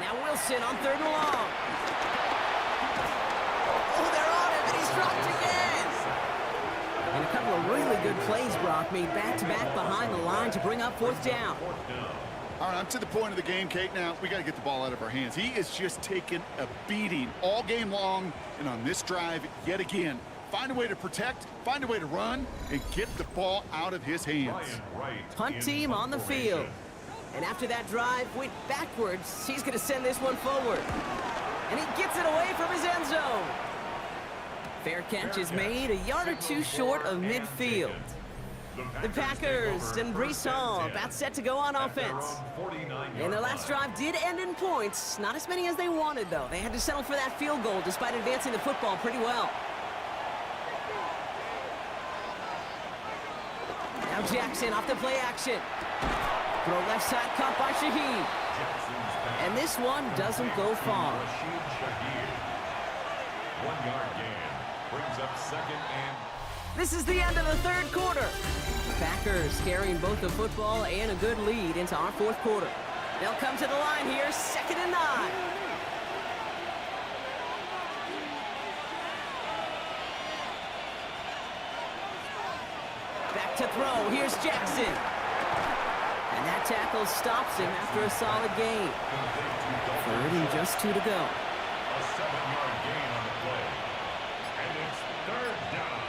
Now Wilson on 3rd and long. Oh, they're on him, and he's dropped again. And a couple of really good plays, Brock, made back-to-back behind the line to bring up 4th down. All right, I'm to the point of the game, Kate. Now, we got to get the ball out of our hands. He is just taking a beating all game long, and on this drive, yet again. Find a way to protect, find a way to run, and get the ball out of his hands. Punt team on the field. And after that drive went backwards, he's going to send this one forward. And he gets it away from his end zone. Fair catch is made a yard or 2 short of midfield. The Packers and Breece Hall about set to go on offense. And their last drive did end in points. Not as many as they wanted, though. They had to settle for that field goal despite advancing the football pretty well. Now Jackson off the play action. Throw left side caught by Shaheed. And this one doesn't go far. 1-yard gain brings up 2nd and... This is the end of the 3rd quarter. Packers carrying both the football and a good lead into our 4th quarter. They'll come to the line here, 2nd and 9. Back to throw, here's Jackson. And that tackle stops him after a solid gain. 3rd and just 2 to go. A 7-yard gain on the play. And it's 3rd down.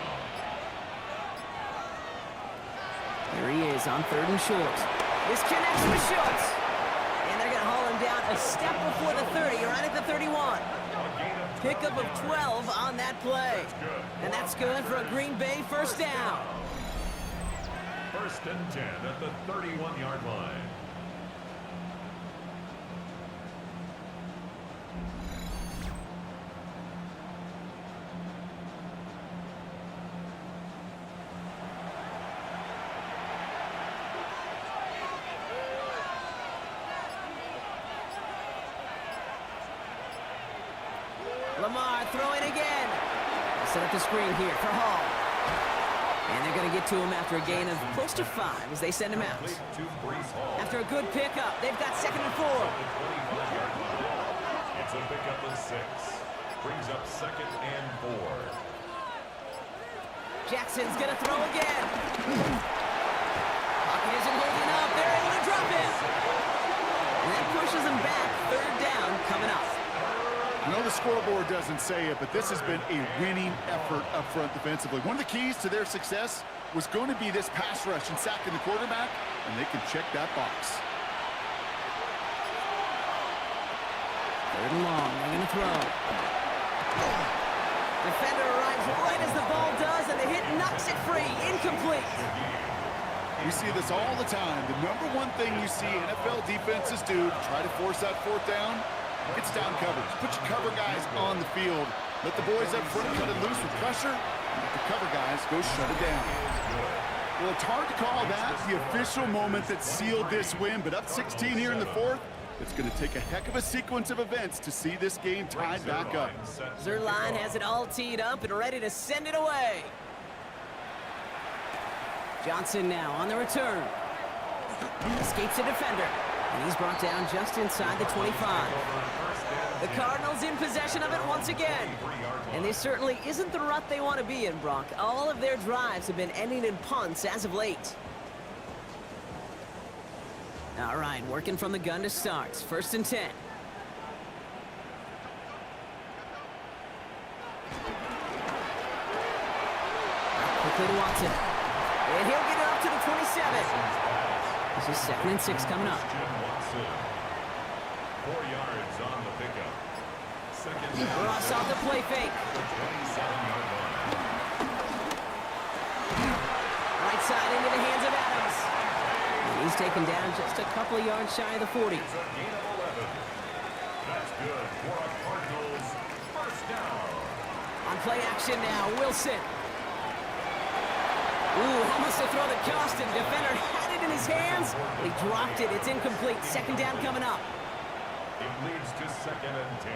There he is on 3rd and short. This connects with Schultz. And they're going to haul him down a step before the 30, right at the 31. Pickup of 12 on that play. And that's good for a Green Bay 1st down. 1st and 10 at the 31-yard line. Lamar throwing again. Set up the screen here for Hall. And they're going to get to him after a gain of close to 5 as they send him out. After a good pickup, they've got 2nd and 4. It's a pickup of 6. Brings up 2nd and 4. Jackson's going to throw again. Pocket isn't holding up. They're able to drop him. And that pushes him back. 3rd down coming up. I know the scoreboard doesn't say it, but this has been a winning effort up front defensively. One of the keys to their success was going to be this pass rush and sacking the quarterback, and they can check that box. 3rd and long, they're going to throw. Defender arrives right as the ball does, and the hit knocks it free. Incomplete. We see this all the time. The number one thing you see NFL defenses do to try to force that fourth down, it's down coverage. Put your cover guys on the field. Let the boys up front cut it loose with pressure, and let the cover guys go shut it down. Well, it's hard to call that the official moment that sealed this win, but up 16 here in the fourth, it's going to take a heck of a sequence of events to see this game tied back up. Zerline has it all teed up and ready to send it away. Johnson now on the return. Escapes a defender, and he's brought down just inside the 25. The Cardinals in possession of it once again. And this certainly isn't the rut they want to be in, Brock. All of their drives have been ending in punts as of late. All right, working from the gun to start. 1st and 10. Quickly to Watson. And he'll get it up to the 27. This is 2nd and 6 coming up. 4 yards on the pickup. Ross off the play fake. Right side into the hands of Adams. And he's taken down just a couple of yards shy of the 40. It's a gain of 11. That's good for a Cardinals first down. On play action now, Wilson. Ooh, almost a throw that cost him. Defender had it in his hands. He dropped it. It's incomplete. 2nd down coming up. It leads to 2nd and 10.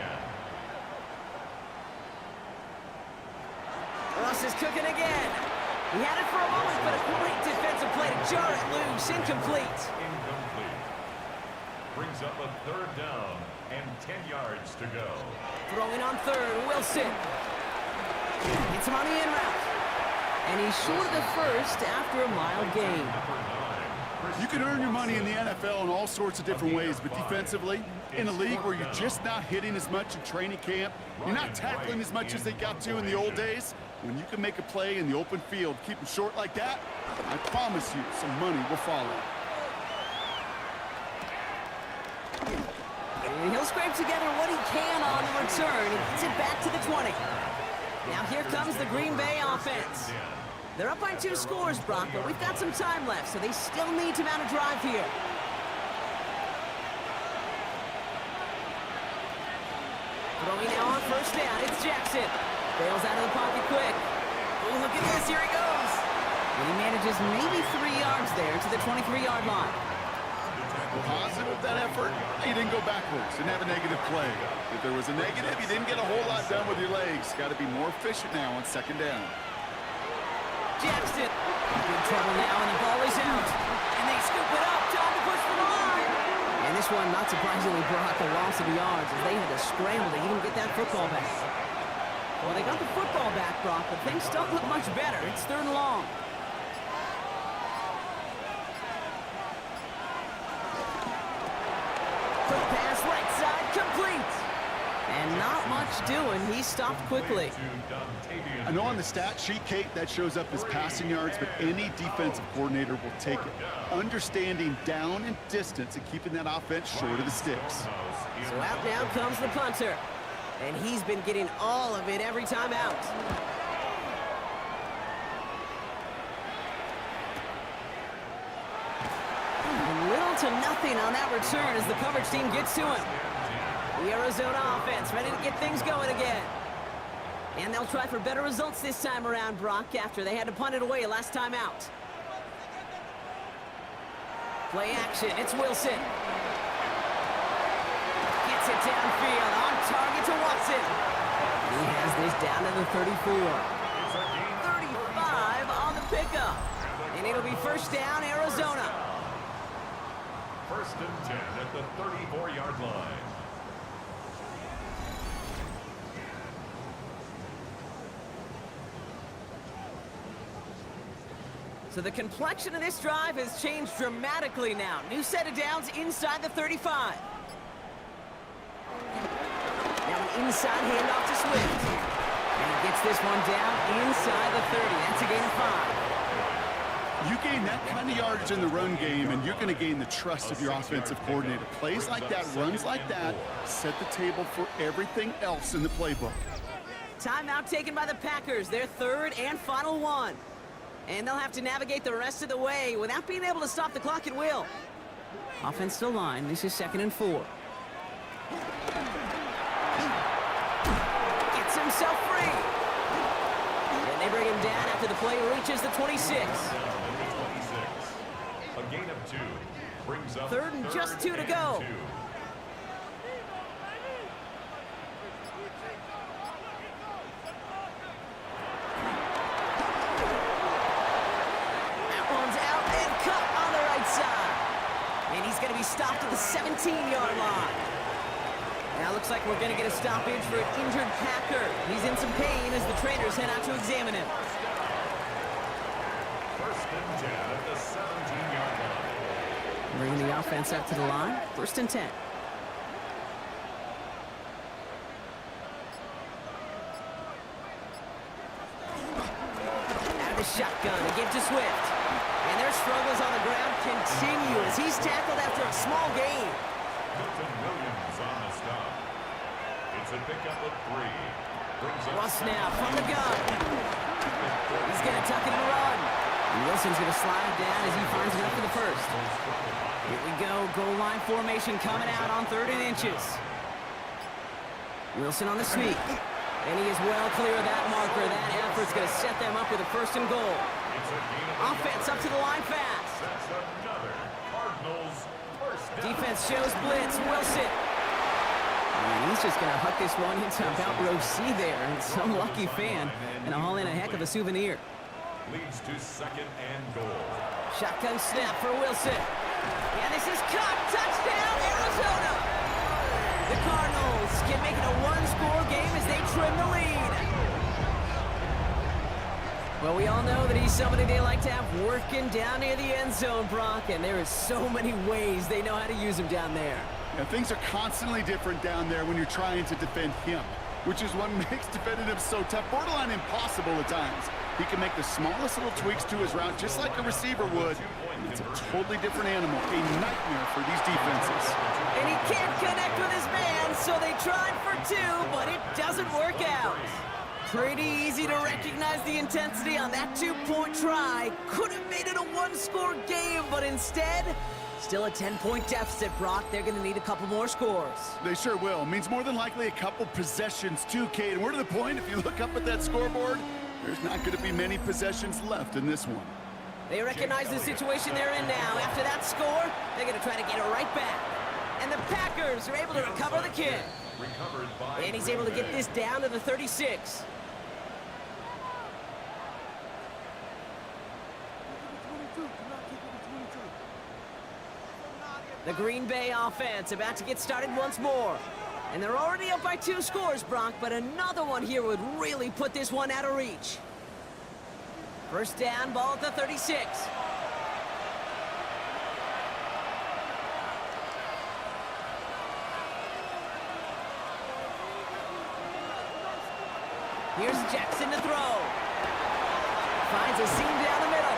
Ross is cooking again. He had it for a moment, but a great defensive play to jar it loose. Incomplete. Incomplete. Brings up a 3rd down and 10 yards to go. Throwing on 3rd, Wilson. Hits him on the in route. And he's short of the 1st after a mild gain. You can earn your money in the NFL in all sorts of different ways, but defensively, in a league where you're just not hitting as much in training camp, you're not tackling as much as they got to in the old days, when you can make a play in the open field, keep them short like that, I promise you some money will follow. And he'll scrape together what he can on the return. He gets it back to the 20. Now here comes the Green Bay offense. They're up by 2 scores, Brock, but we've got some time left, so they still need to mount a drive here. Throwing now on 1st down, it's Jackson. Bails out of the pocket quick. Oh, look at this, here he goes. And he manages maybe 3 yards there to the 23-yard line. Positive of that effort, he didn't go backwards, didn't have a negative play. If there was a negative, you didn't get a whole lot done with your legs. Got to be more efficient now on 2nd down. Jackson, in trouble now, and the ball is out. And they scoop it up, time to push for the line. And this one, not surprisingly, brought the loss of yards as they had to scramble to even get that football back. Well, they got the football back, Brock, but things don't look much better. It's 3rd and long. Quick pass, right side, complete. And not much doing. He stopped quickly. I know on the stat sheet, Kate, that shows up as passing yards, but any defensive coordinator will take it. Understanding down and distance and keeping that offense short of the sticks. So out now comes the punter. And he's been getting all of it every time out. Little to nothing on that return as the coverage team gets to him. The Arizona offense ready to get things going again. And they'll try for better results this time around, Brock, after they had to punt it away last time out. Play action, it's Wilson. Gets it downfield, on target to Watson. He has this down to the 34. 35 on the pickup. And it'll be 1st down, Arizona. 1st and 10 at the 34-yard line. So the complexion of this drive has changed dramatically now. New set of downs inside the 35. Now an inside handoff to Swift. And he gets this one down inside the 30. That's a gain of 5. You gain that kind of yardage in the run game, and you're going to gain the trust of your offensive coordinator. Plays like that, runs like that, set the table for everything else in the playbook. Timeout taken by the Packers, their third and final one. And they'll have to navigate the rest of the way without being able to stop the clock at will. Offense still line. This is 2nd and 4. Gets himself free. And they bring him down after the play reaches the 26. A gain of 2 brings up Third and just 2 to go. Going to be stopped at the 17-yard line. Now looks like we're going to get a stoppage for an injured Packer. He's in some pain as the trainers head out to examine him. First and 10 at the 17-yard line. Bringing the offense up to the line. 1st and 10. Out of the shotgun, again to Swift. And their struggles on the ground continue as he's tackled after a small gain. Milton Williams on the stop. It's a pickup of 3. Brings up Russ now from the gun. He's going to tuck it and run. And Wilson's going to slide down as he finds enough for the first. Here we go. Goal line formation coming out on 3rd and inches. Wilson on the sneak. And he is well clear of that marker. That effort's going to set them up with a 1st and goal. Offense up to the line fast. That's another Cardinals first down. Defense shows blitz. Wilson. And he's just going to huck this one into about row C there. And some lucky fan. And a haul in a heck of a souvenir. Leads to 2nd and goal. Shotgun snap for Wilson. And this is caught. Touchdown, Arizona. The Cardinals can make it a 1-score game as they trim the lead. Well, we all know that he's somebody they like to have working down near the end zone, Brock, and there is so many ways they know how to use him down there. Yeah, things are constantly different down there when you're trying to defend him, which is what makes defending him so tough, borderline impossible at times. He can make the smallest little tweaks to his route just like a receiver would. It's a totally different animal, a nightmare for these defenses. And he can't connect with his man, so they tried for 2, but it doesn't work out. Pretty easy to recognize the intensity on that 2-point try. Could have made it a 1-score game, but instead, still a 10-point deficit, Brock. They're going to need a couple more scores. They sure will. Means more than likely a couple possessions too, Kate. And we're to the point, if you look up at that scoreboard, there's not going to be many possessions left in this one. They recognize the situation they're in now. After that score, they're going to try to get it right back. And the Packers are able to recover the kick. And he's able to get this down to the 36. The Green Bay offense about to get started once more. And they're already up by 2 scores, Brock, but another one here would really put this one out of reach. First down, ball at the 36. Here's Jackson to throw. Finds a seam down the middle.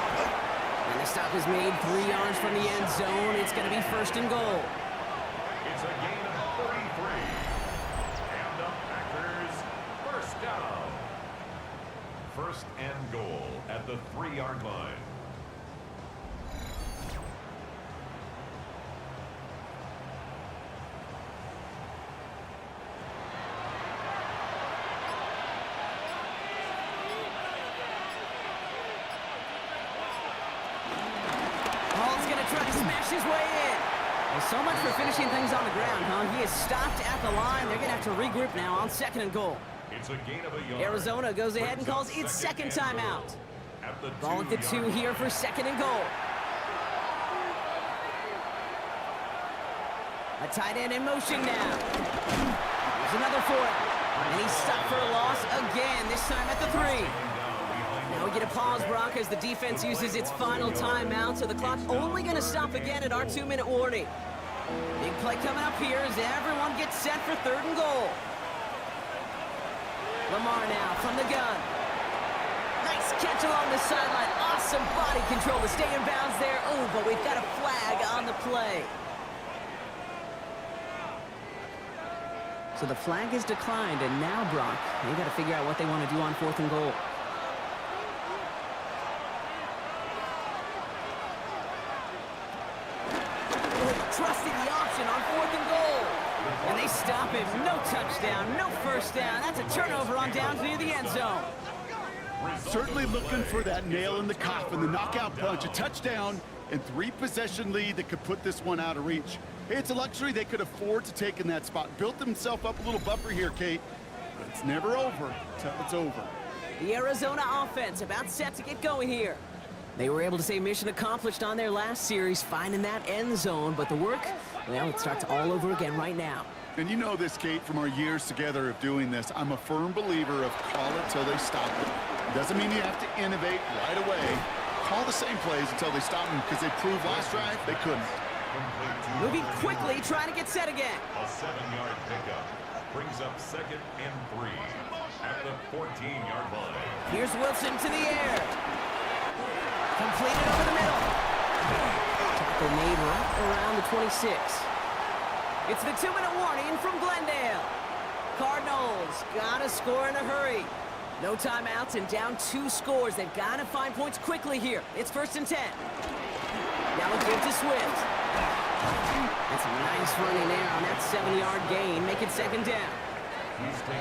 And the stop is made 3 yards from the end zone. It's going to be 1st and goal. It's a gain of 33. And the Packers first down. 1st and goal at the 3-yard line. His way in. Well, so much for finishing things on the ground, huh? He is stopped at the line. They're going to have to regroup now on 2nd and goal. It's a gain of a yard. Arizona goes ahead and calls its second timeout. Ball at the 2 here for 2nd and goal. A tight end in motion now. There's another for it. And he's stopped for a loss again, this time at the 3. Now we get a pause, Brock, as the defense uses its final timeout, so the clock's only going to stop again at our 2-minute warning. Big play coming up here as everyone gets set for 3rd and goal. Lamar now from the gun. Nice catch along the sideline. Awesome body control to stay in bounds there. Oh, but we've got a flag on the play. So the flag is declined, and now, Brock, they got to figure out what they want to do on 4th and goal. Trusting the option on 4th and goal. And they stop him. No touchdown, no first down. That's a turnover on downs near the end zone. Certainly looking for that nail in the coffin, the knockout punch, a touchdown, and 3-possession lead that could put this one out of reach. Hey, it's a luxury they could afford to take in that spot. Built themselves up a little buffer here, Kate. But it's never over until it's over. The Arizona offense about set to get going here. They were able to say mission accomplished on their last series, finding that end zone. But the work, well, it starts all over again right now. And you know this, Kate, from our years together of doing this. I'm a firm believer of call it till they stop it. Doesn't mean you have to innovate right away. Call the same plays until they stop them, because they proved last drive they couldn't. Moving quickly, trying to get set again. A 7-yard pickup brings up 2nd and 3 at the 14-yard line. Here's Wilson to the air. Completed over the middle. Tackle made right around the 26. It's the 2-minute warning from Glendale. Cardinals gotta score in a hurry. No timeouts and down 2 scores. They've got to find points quickly here. It's 1st and 10. Now a give to Swift. That's a nice running there on that 7-yard gain. Make it 2nd down.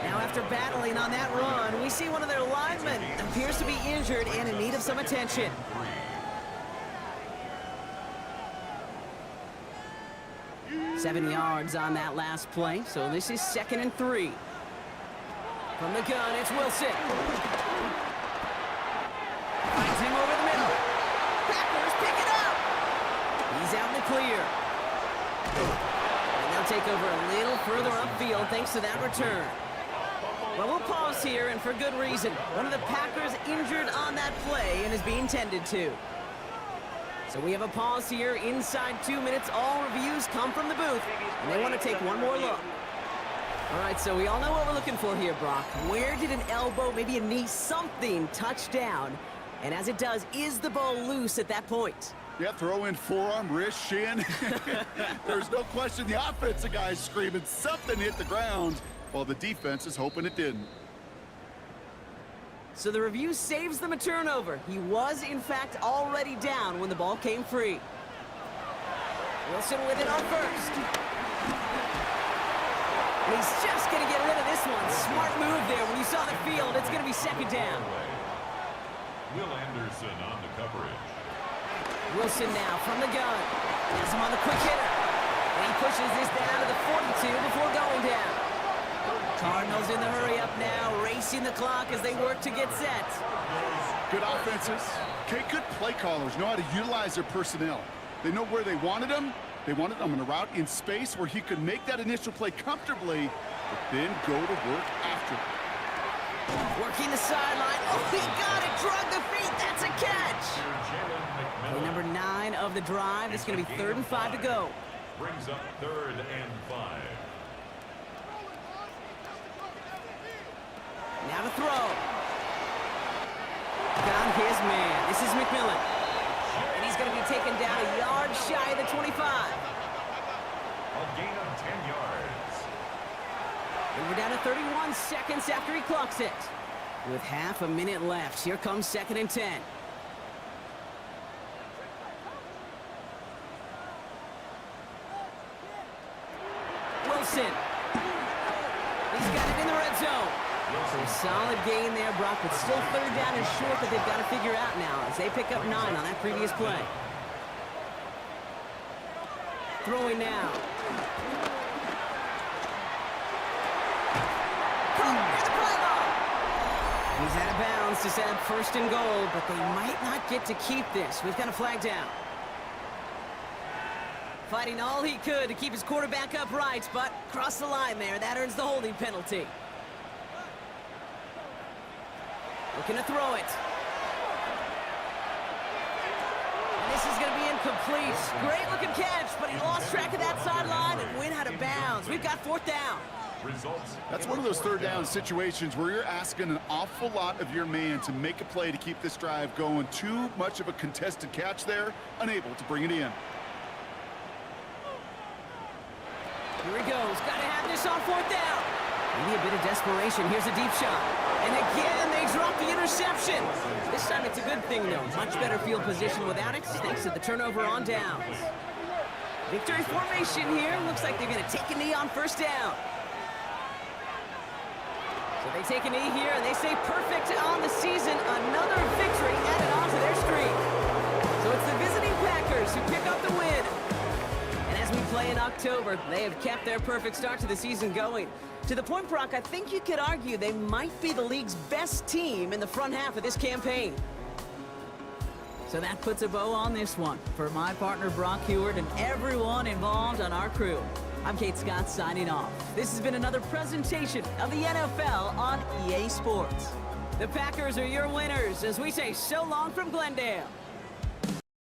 Now after battling on that run, we see one of their linemen appears to be injured and in need of some attention. Seven yards on that last play, so this is 2nd and 3. From the gun, it's Wilson. Finds him over the middle. Packers pick it up. He's out in the clear. And they'll take over a little further upfield thanks to that return. Well, we'll pause here, and for good reason. One of the Packers injured on that play and is being tended to. So we have a pause here inside 2 minutes. All reviews come from the booth, and they want to take one more look. All right, so we all know what we're looking for here, Brock. Where did an elbow, maybe a knee, something touch down? And as it does, is the ball loose at that point? Yeah, throw in forearm, wrist, shin. There's no question the offensive guy's screaming something hit the ground while the defense is hoping it didn't. So the review saves them a turnover. He was, in fact, already down when the ball came free. Wilson with it on 1st. And he's just going to get rid of this one. Smart move there. When you saw the field, it's going to be 2nd down. Will Anderson on the coverage. Wilson now from the gun. Has him on the quick hitter. And he pushes this down to the 42 before going down. Cardinals in the hurry up now, racing the clock as they work to get set. Good offenses. Okay, good play callers know how to utilize their personnel. They know where they wanted them. They wanted him in a route in space where he could make that initial play comfortably, but then go to work after. Working the sideline. Oh, he got it. Drug the feet. That's a catch. Play number 9 of the drive. It's going to be 3rd and 5 to go. Brings up 3rd and 5. Now to throw. Got his man. This is McMillan. And he's going to be taken down a yard shy of the 25. A gain of 10 yards. And we're down to 31 seconds after he clocks it. With half a minute left, here comes 2nd and 10. Wilson. He's got it in the red zone. So a solid gain there, Brock, but still 3rd down and short that they've got to figure out now as they pick up 9 on that previous play. Throwing now. He's out of bounds to set up 1st and goal, but they might not get to keep this. We've got a flag down. Fighting all he could to keep his quarterback upright, but crossed the line there. That earns the holding penalty. Looking to throw it. And this is going to be incomplete. Great looking catch, but he lost track of that sideline and went out of bounds. We've got 4th down. That's one of those 3rd down situations where you're asking an awful lot of your man to make a play to keep this drive going. Too much of a contested catch there, unable to bring it in. Here he goes. Got to have this on 4th down. Maybe a bit of desperation. Here's a deep shot. And again, they drop the interception. This time it's a good thing, though. Much better field position without it, thanks to the turnover on downs. Victory formation here. Looks like they're going to take a knee on first down. So they take a knee here, and they say perfect on the season. Another victory added on to their streak. So it's the visiting Packers who pick up the win. And as we play in October, they have kept their perfect start to the season going. To the point, Brock, I think you could argue they might be the league's best team in the front half of this campaign. So that puts a bow on this one. For my partner, Brock Heward, and everyone involved on our crew, I'm Kate Scott signing off. This has been another presentation of the NFL on EA Sports. The Packers are your winners as we say so long from Glendale.